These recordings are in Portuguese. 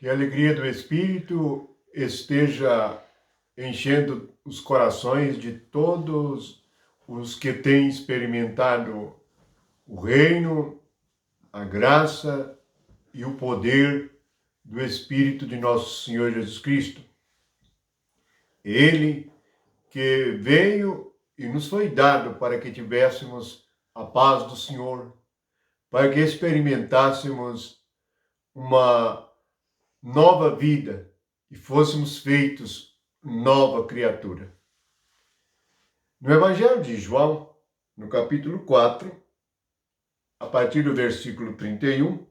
Que a alegria do Espírito esteja enchendo os corações de todos os que têm experimentado o reino, a graça e o poder do Espírito de nosso Senhor Jesus Cristo. Ele que veio e nos foi dado para que tivéssemos a paz do Senhor, para que experimentássemos uma nova vida e fôssemos feitos nova criatura. No Evangelho de João, no capítulo 4, a partir do versículo 31,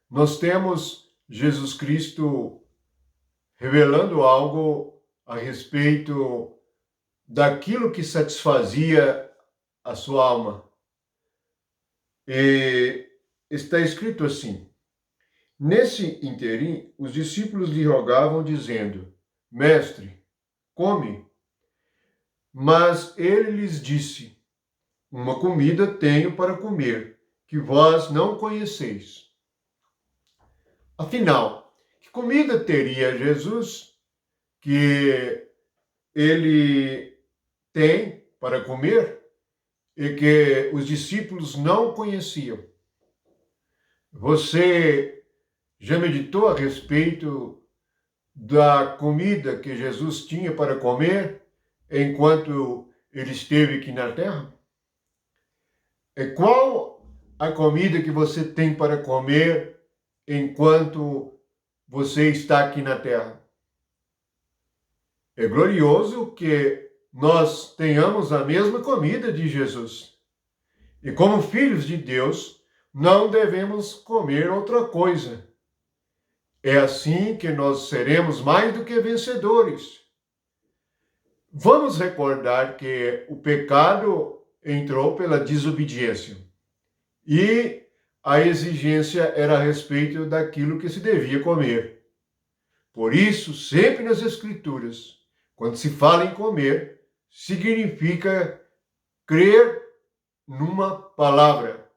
nós temos Jesus Cristo revelando algo a respeito daquilo que satisfazia a sua alma. E está escrito assim: nesse interim, os discípulos lhe rogavam, dizendo: Mestre, come. Mas ele lhes disse: uma comida tenho para comer, que vós não conheceis. Afinal, que comida teria Jesus que ele tem para comer e que os discípulos não conheciam? Você já meditou a respeito da comida que Jesus tinha para comer enquanto ele esteve aqui na Terra? E qual a comida que você tem para comer enquanto você está aqui na Terra? É glorioso que nós tenhamos a mesma comida de Jesus. E como filhos de Deus, não devemos comer outra coisa. É assim que nós seremos mais do que vencedores. Vamos recordar que o pecado entrou pela desobediência e a exigência era a respeito daquilo que se devia comer. Por isso, sempre nas Escrituras, quando se fala em comer, significa crer numa palavra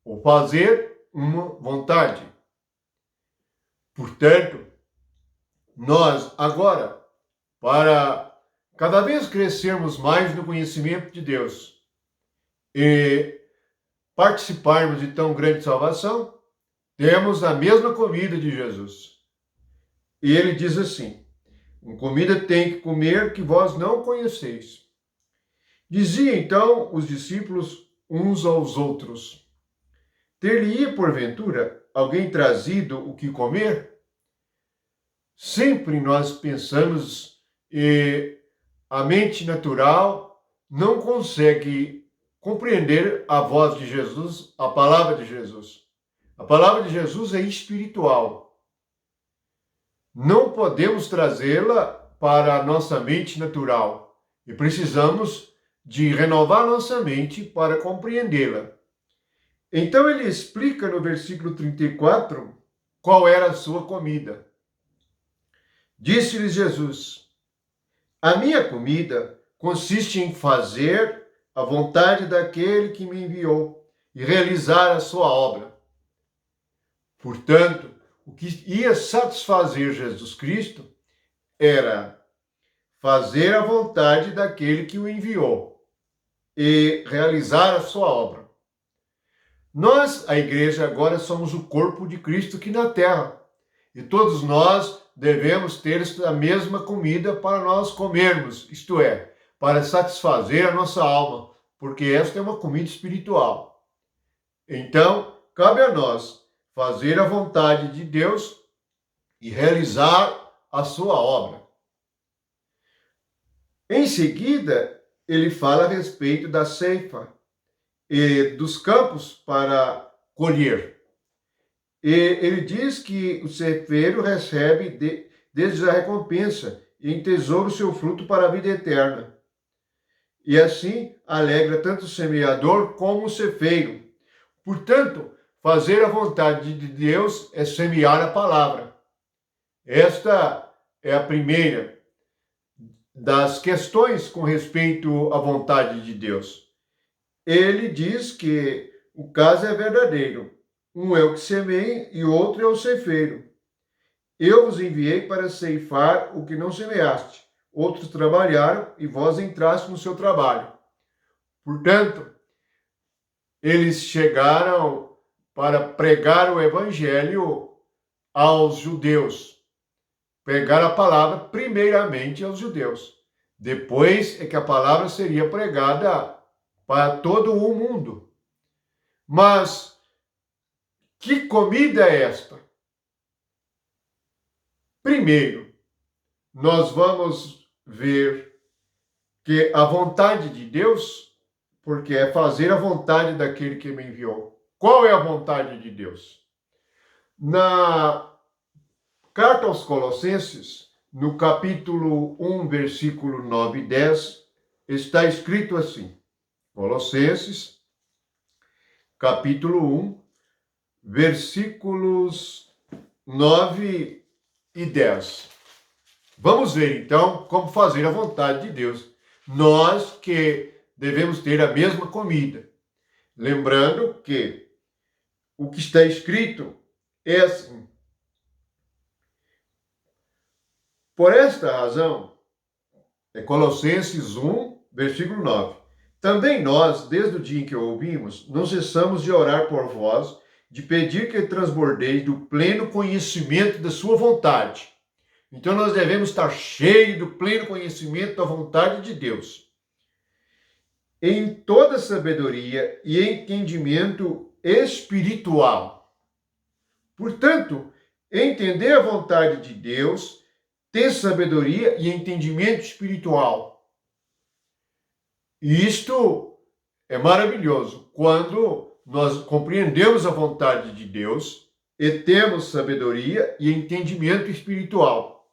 ou fazer uma vontade. Portanto, nós agora, para cada vez crescermos mais no conhecimento de Deus e participarmos de tão grande salvação, temos a mesma comida de Jesus. E ele diz assim: uma comida tem que comer que vós não conheceis. Dizia então os discípulos uns aos outros: ter-lhe-ia porventura alguém trazido o que comer? Sempre nós pensamos e a mente natural não consegue compreender a voz de Jesus, a palavra de Jesus. A palavra de Jesus é espiritual. Não podemos trazê-la para a nossa mente natural e precisamos de renovar nossa mente para compreendê-la. Então ele explica no versículo 34 qual era a sua comida. Disse-lhes Jesus: a minha comida consiste em fazer a vontade daquele que me enviou e realizar a sua obra. Portanto, o que ia satisfazer Jesus Cristo era fazer a vontade daquele que o enviou e realizar a sua obra. Nós, a igreja, agora somos o corpo de Cristo aqui na terra. E todos nós devemos ter a mesma comida para nós comermos, isto é, para satisfazer a nossa alma, porque esta é uma comida espiritual. Então, cabe a nós fazer a vontade de Deus e realizar a sua obra. Em seguida, ele fala a respeito da ceifa e dos campos para colher. E ele diz que o ceifeiro recebe desde a recompensa e entesoura o seu fruto para a vida eterna. E assim alegra tanto o semeador como o ceifeiro. Portanto, fazer a vontade de Deus é semear a palavra. Esta é a primeira das questões com respeito à vontade de Deus. Ele diz que o caso é verdadeiro. Um é o que semeia e o outro é o ceifeiro. eu vos enviei para ceifar o que não semeaste. Outros trabalharam e vós entraste no seu trabalho. Portanto, eles chegaram para pregar o evangelho aos judeus. Pregar a palavra primeiramente aos judeus. Depois é que a palavra seria pregada para todo o mundo. Mas que comida é esta? Primeiro, nós vamos ver que a vontade de Deus, porque é fazer a vontade daquele que me enviou. Qual é a vontade de Deus? Na carta aos Colossenses, no capítulo 1, versículo 9 e 10, está escrito assim. Colossenses, capítulo 1, versículos 9 e 10. Vamos ver, então, como fazer a vontade de Deus. Nós que devemos ter a mesma comida. Lembrando que o que está escrito é assim. Por esta razão, é Colossenses 1, versículo 9. Também nós, desde o dia em que o ouvimos, não cessamos de orar por vós, de pedir que transbordeis do pleno conhecimento da sua vontade. Então nós devemos estar cheios do pleno conhecimento da vontade de Deus. Em toda sabedoria e entendimento espiritual. Portanto, entender a vontade de Deus, ter sabedoria e entendimento espiritual. Isto é maravilhoso quando nós compreendemos a vontade de Deus e temos sabedoria e entendimento espiritual.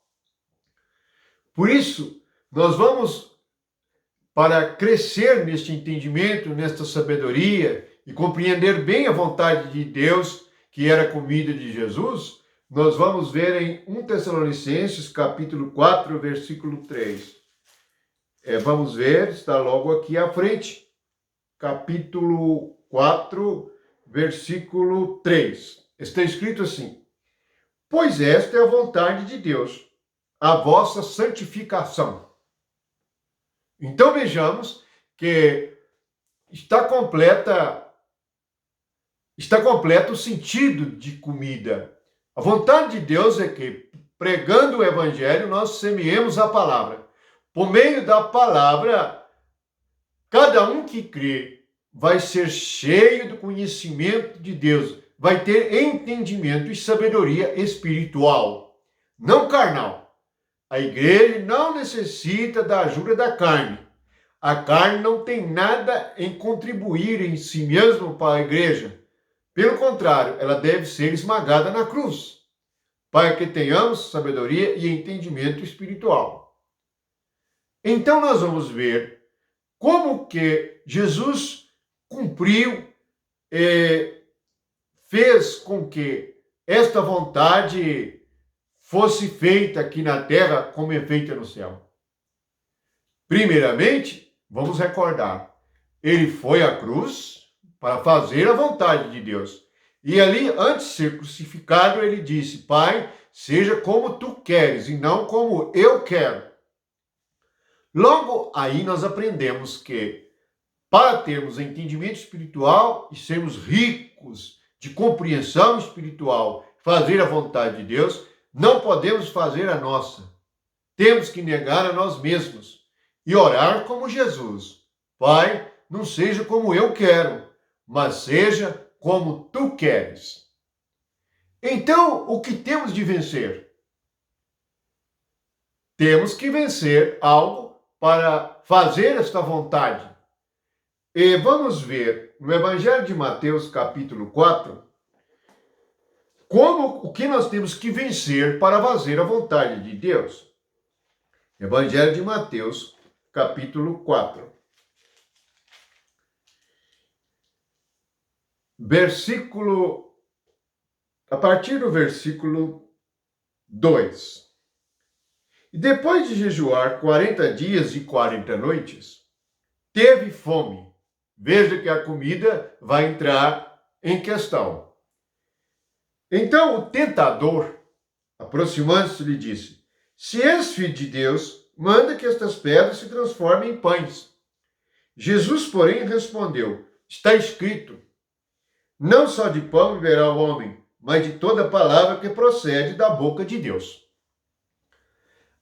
Por isso, nós vamos, para crescer neste entendimento, nesta sabedoria e compreender bem a vontade de Deus, que era a comida de Jesus, nós vamos ver em 1 Tessalonicenses, capítulo 4, versículo 3. Vamos ver, está logo aqui à frente. Capítulo 4, versículo 3. Está escrito assim: pois esta é a vontade de Deus, a vossa santificação. Então vejamos que está completo o sentido de comida. A vontade de Deus é que, pregando o evangelho, nós semeemos a palavra. Por meio da palavra, cada um que crê vai ser cheio do conhecimento de Deus, vai ter entendimento e sabedoria espiritual, não carnal. A igreja não necessita da ajuda da carne. A carne não tem nada em contribuir em si mesma para a igreja. Pelo contrário, ela deve ser esmagada na cruz, para que tenhamos sabedoria e entendimento espiritual. Então nós vamos ver como que Jesus cumpriu e fez com que esta vontade fosse feita aqui na terra como é feita no céu. Primeiramente, vamos recordar, ele foi à cruz para fazer a vontade de Deus. E ali, antes de ser crucificado, ele disse: Pai, seja como tu queres e não como eu quero. Logo aí nós aprendemos que, para termos entendimento espiritual e sermos ricos de compreensão espiritual, fazer a vontade de Deus, não podemos fazer a nossa. Temos que negar a nós mesmos e orar como Jesus. Pai, não seja como eu quero, mas seja como tu queres. Então, o que temos de vencer? Temos que vencer algo para fazer esta vontade. E vamos ver no Evangelho de Mateus, capítulo 4, o que nós temos que vencer para fazer a vontade de Deus. Evangelho de Mateus, capítulo 4. A partir do versículo 2. E depois de jejuar 40 dias e 40 noites, teve fome. Veja que a comida vai entrar em questão. Então o tentador aproximando-se, lhe disse: Se és filho de Deus, manda que estas pedras se transformem em pães. Jesus, porém, respondeu: Está escrito: Não só de pão viverá o homem, mas de toda palavra que procede da boca de Deus.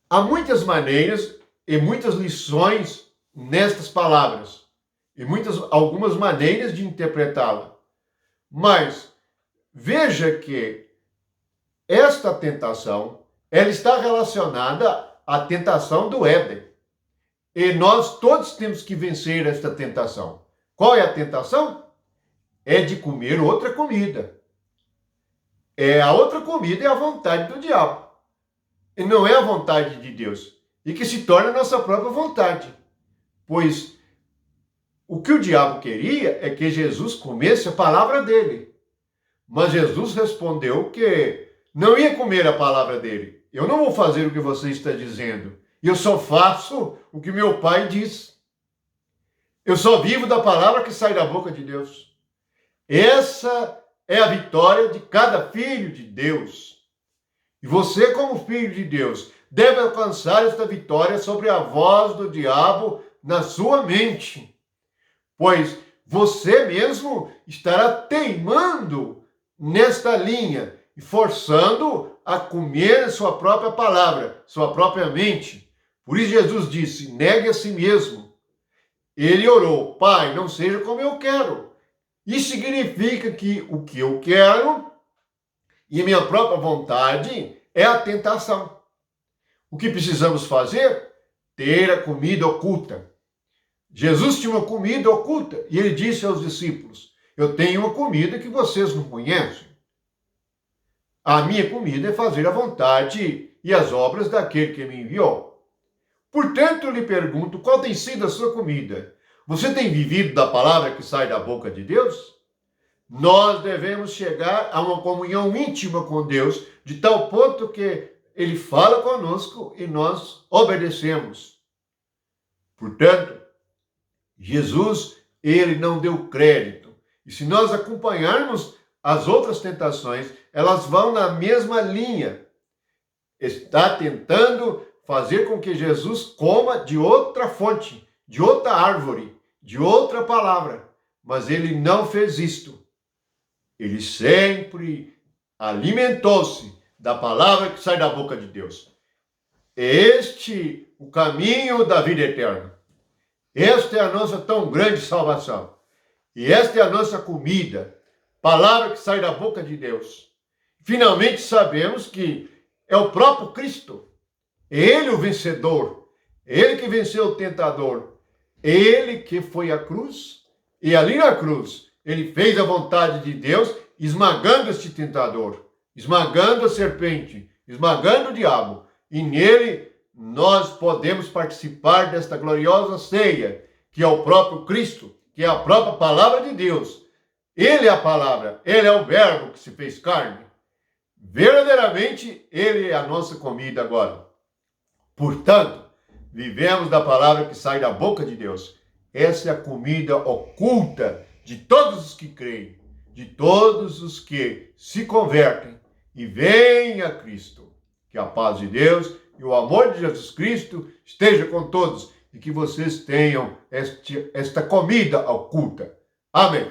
Há muitas maneiras e muitas lições nestas palavras, e algumas maneiras de interpretá-la. Mas veja que esta tentação, ela está relacionada à tentação do Éden. E nós todos temos que vencer esta tentação. Qual é a tentação? É de comer outra comida. A outra comida é a vontade do diabo. E não é a vontade de Deus. E que se torna a nossa própria vontade. Pois o que o diabo queria é que Jesus comesse a palavra dele. Mas Jesus respondeu que não ia comer a palavra dele. Eu não vou fazer o que você está dizendo. Eu só faço o que meu Pai diz. Eu só vivo da palavra que sai da boca de Deus. Essa é a vitória de cada filho de Deus. E você, como filho de Deus, deve alcançar esta vitória sobre a voz do diabo na sua mente. Pois você mesmo estará teimando nesta linha e forçando a comer a sua própria palavra, sua própria mente. Por isso Jesus disse: negue a si mesmo. Ele orou: Pai, não seja como eu quero. Isso significa que o que eu quero e a minha própria vontade é a tentação. O que precisamos fazer? Ter a comida oculta. Jesus tinha uma comida oculta e ele disse aos discípulos: eu tenho uma comida que vocês não conhecem. A minha comida é fazer a vontade e as obras daquele que me enviou. Portanto, eu lhe pergunto, qual tem sido a sua comida? Você tem vivido da palavra que sai da boca de Deus? Nós devemos chegar a uma comunhão íntima com Deus, de tal ponto que Ele fala conosco e nós obedecemos. Portanto, Jesus, Ele não deu crédito. E se nós acompanharmos as outras tentações, elas vão na mesma linha. Está tentando fazer com que Jesus coma de outra fonte, de outra árvore, de outra palavra. Mas ele não fez isto. Ele sempre alimentou-se da palavra que sai da boca de Deus. Este é o caminho da vida eterna. Esta é a nossa tão grande salvação. E esta é a nossa comida, palavra que sai da boca de Deus. Finalmente sabemos que é o próprio Cristo. Ele o vencedor, ele que venceu o tentador, ele que foi à cruz, e ali na cruz ele fez a vontade de Deus, esmagando este tentador, esmagando a serpente, esmagando o diabo, e nele nós podemos participar desta gloriosa ceia, que é o próprio Cristo, que é a própria palavra de Deus. Ele é a palavra, ele é o verbo que se fez carne. Verdadeiramente, ele é a nossa comida agora. Portanto, vivemos da palavra que sai da boca de Deus. Essa é a comida oculta de todos os que creem, de todos os que se convertem e vêm a Cristo. Que a paz de Deus e o amor de Jesus Cristo esteja com todos e que vocês tenham esta comida oculta. Amém.